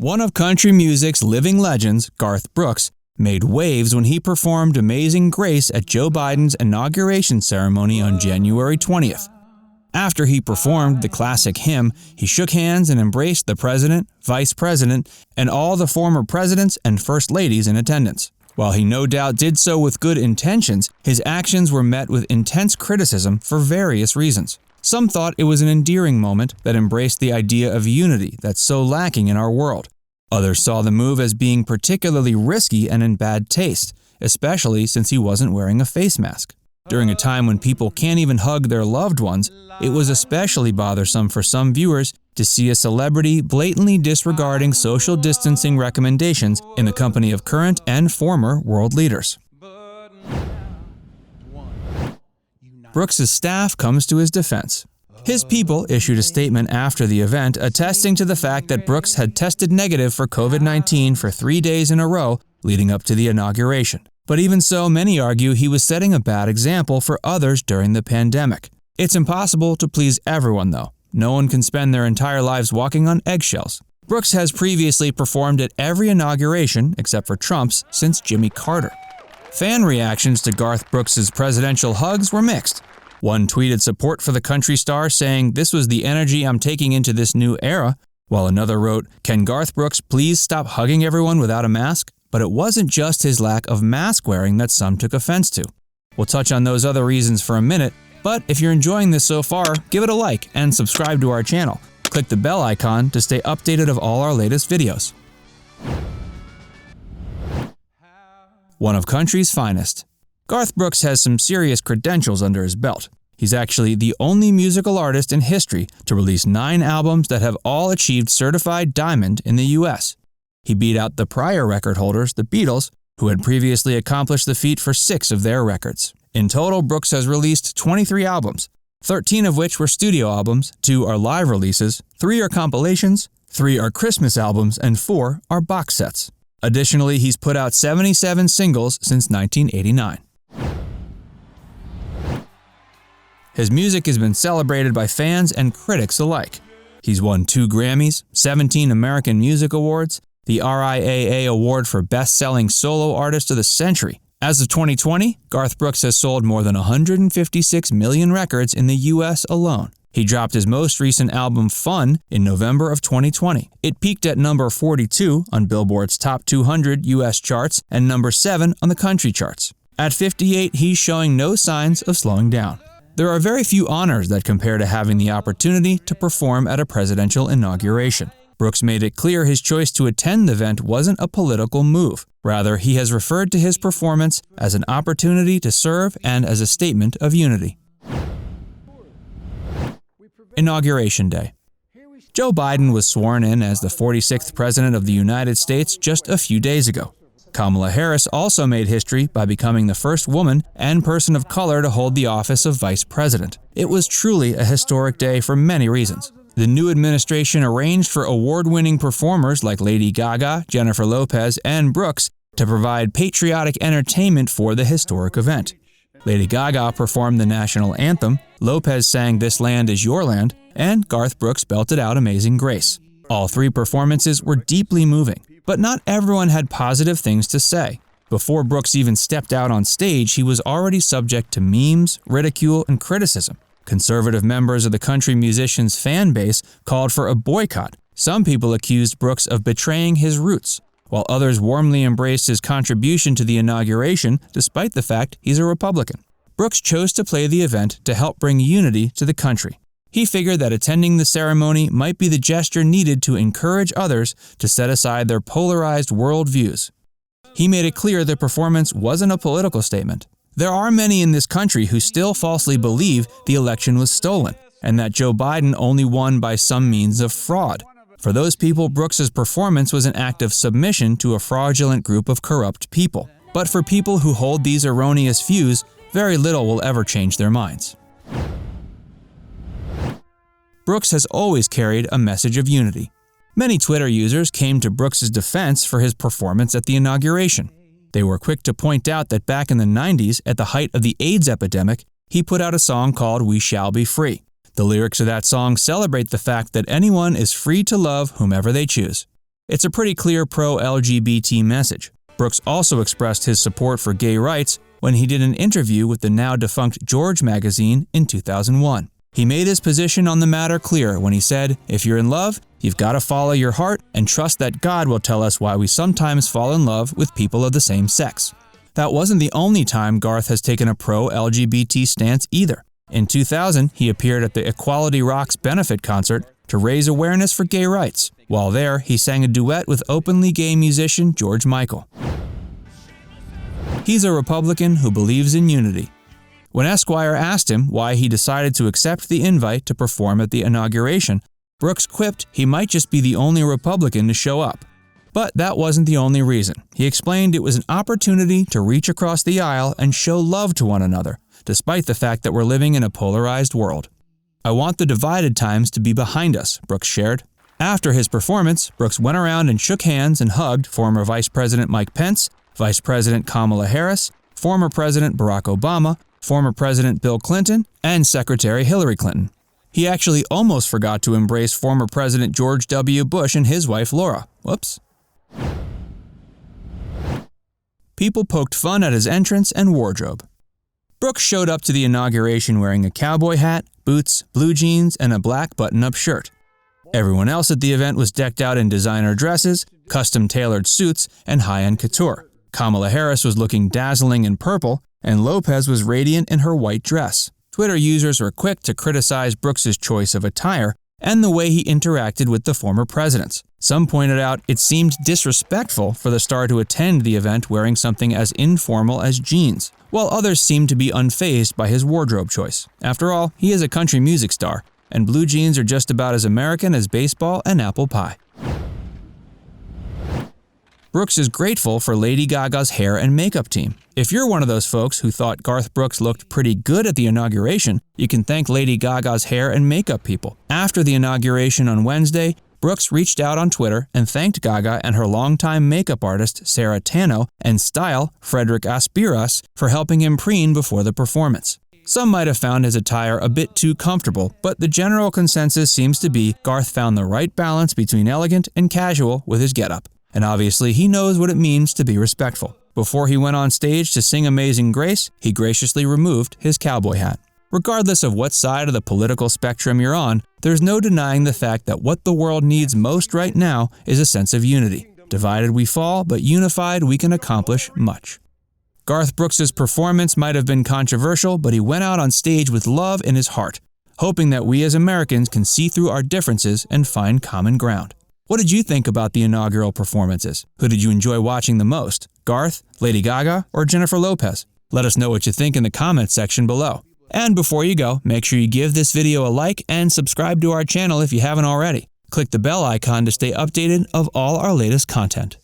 One of country music's living legends, Garth Brooks, made waves when he performed Amazing Grace at Joe Biden's inauguration ceremony on January 20th. After he performed the classic hymn, he shook hands and embraced the president, vice president, and all the former presidents and first ladies in attendance. While he no doubt did so with good intentions, his actions were met with intense criticism for various reasons. Some thought it was an endearing moment that embraced the idea of unity that's so lacking in our world. Others saw the move as being particularly risky and in bad taste, especially since he wasn't wearing a face mask. During a time when people can't even hug their loved ones, it was especially bothersome for some viewers to see a celebrity blatantly disregarding social distancing recommendations in the company of current and former world leaders. Brooks' staff comes to his defense. His people issued a statement after the event attesting to the fact that Brooks had tested negative for COVID-19 for 3 days in a row leading up to the inauguration. But even so, many argue he was setting a bad example for others during the pandemic. It's impossible to please everyone, though. No one can spend their entire lives walking on eggshells. Brooks has previously performed at every inauguration, except for Trump's, since Jimmy Carter. Fan reactions to Garth Brooks' presidential hugs were mixed. One tweeted support for the country star, saying, "This was the energy I'm taking into this new era," while another wrote, "Can Garth Brooks please stop hugging everyone without a mask?" But it wasn't just his lack of mask wearing that some took offense to. We'll touch on those other reasons for a minute, but if you're enjoying this so far, give it a like and subscribe to our channel. Click the bell icon to stay updated of all our latest videos. One of country's finest. Garth Brooks has some serious credentials under his belt. He's actually the only musical artist in history to release 9 albums that have all achieved certified diamond in the US. He beat out the prior record holders, the Beatles, who had previously accomplished the feat for 6 of their records. In total, Brooks has released 23 albums, 13 of which were studio albums, 2 are live releases, 3 are compilations, 3 are Christmas albums, and 4 are box sets. Additionally, he's put out 77 singles since 1989. His music has been celebrated by fans and critics alike. He's won 2 Grammys, 17 American Music Awards, the RIAA Award for Best-Selling Solo Artist of the Century. As of 2020, Garth Brooks has sold more than 156 million records in the US alone. He dropped his most recent album, Fun, in November of 2020. It peaked at number 42 on Billboard's Top 200 US charts and number 7 on the country charts. At 58, he's showing no signs of slowing down. There are very few honors that compare to having the opportunity to perform at a presidential inauguration. Brooks made it clear his choice to attend the event wasn't a political move. Rather, he has referred to his performance as an opportunity to serve and as a statement of unity. Inauguration Day. Joe Biden was sworn in as the 46th President of the United States just a few days ago. Kamala Harris also made history by becoming the first woman and person of color to hold the office of Vice President. It was truly a historic day for many reasons. The new administration arranged for award-winning performers like Lady Gaga, Jennifer Lopez, and Brooks to provide patriotic entertainment for the historic event. Lady Gaga performed the national anthem, Lopez sang This Land Is Your Land, and Garth Brooks belted out Amazing Grace. All 3 performances were deeply moving, but not everyone had positive things to say. Before Brooks even stepped out on stage, he was already subject to memes, ridicule, and criticism. Conservative members of the country musician's fan base called for a boycott. Some people accused Brooks of betraying his roots, while others warmly embraced his contribution to the inauguration despite the fact he's a Republican. Brooks chose to play the event to help bring unity to the country. He figured that attending the ceremony might be the gesture needed to encourage others to set aside their polarized worldviews. He made it clear the performance wasn't a political statement. There are many in this country who still falsely believe the election was stolen and that Joe Biden only won by some means of fraud. For those people, Brooks' performance was an act of submission to a fraudulent group of corrupt people. But for people who hold these erroneous views, very little will ever change their minds. Brooks has always carried a message of unity. Many Twitter users came to Brooks' defense for his performance at the inauguration. They were quick to point out that back in the 90s, at the height of the AIDS epidemic, he put out a song called We Shall Be Free. The lyrics of that song celebrate the fact that anyone is free to love whomever they choose. It's a pretty clear pro-LGBT message. Brooks also expressed his support for gay rights when he did an interview with the now-defunct George magazine in 2001. He made his position on the matter clear when he said, "If you're in love, you've got to follow your heart and trust that God will tell us why we sometimes fall in love with people of the same sex." That wasn't the only time Garth has taken a pro-LGBT stance either. In 2000, he appeared at the Equality Rocks benefit concert to raise awareness for gay rights. While there, he sang a duet with openly gay musician George Michael. He's a Republican who believes in unity. When Esquire asked him why he decided to accept the invite to perform at the inauguration, Brooks quipped he might just be the only Republican to show up. But that wasn't the only reason. He explained it was an opportunity to reach across the aisle and show love to one another, despite the fact that we're living in a polarized world. "I want the divided times to be behind us," Brooks shared. After his performance, Brooks went around and shook hands and hugged former Vice President Mike Pence, Vice President Kamala Harris, former President Barack Obama, former President Bill Clinton, and Secretary Hillary Clinton. He actually almost forgot to embrace former President George W. Bush and his wife Laura. Whoops. People poked fun at his entrance and wardrobe. Brooks showed up to the inauguration wearing a cowboy hat, boots, blue jeans, and a black button-up shirt. Everyone else at the event was decked out in designer dresses, custom-tailored suits, and high-end couture. Kamala Harris was looking dazzling in purple, and Lopez was radiant in her white dress. Twitter users were quick to criticize Brooks's choice of attire and the way he interacted with the former presidents. Some pointed out it seemed disrespectful for the star to attend the event wearing something as informal as jeans, while others seemed to be unfazed by his wardrobe choice. After all, he is a country music star, and blue jeans are just about as American as baseball and apple pie. Brooks is grateful for Lady Gaga's hair and makeup team. If you're one of those folks who thought Garth Brooks looked pretty good at the inauguration, you can thank Lady Gaga's hair and makeup people. After the inauguration on Wednesday, Brooks reached out on Twitter and thanked Gaga and her longtime makeup artist Sarah Tano and style Frederick Aspiras for helping him preen before the performance. Some might have found his attire a bit too comfortable, but the general consensus seems to be Garth found the right balance between elegant and casual with his getup. And obviously, he knows what it means to be respectful. Before he went on stage to sing Amazing Grace, he graciously removed his cowboy hat. Regardless of what side of the political spectrum you're on, there's no denying the fact that what the world needs most right now is a sense of unity. Divided we fall, but unified we can accomplish much. Garth Brooks' performance might have been controversial, but he went out on stage with love in his heart, hoping that we as Americans can see through our differences and find common ground. What did you think about the inaugural performances? Who did you enjoy watching the most? Garth, Lady Gaga, or Jennifer Lopez? Let us know what you think in the comments section below. And before you go, make sure you give this video a like and subscribe to our channel if you haven't already. Click the bell icon to stay updated of all our latest content.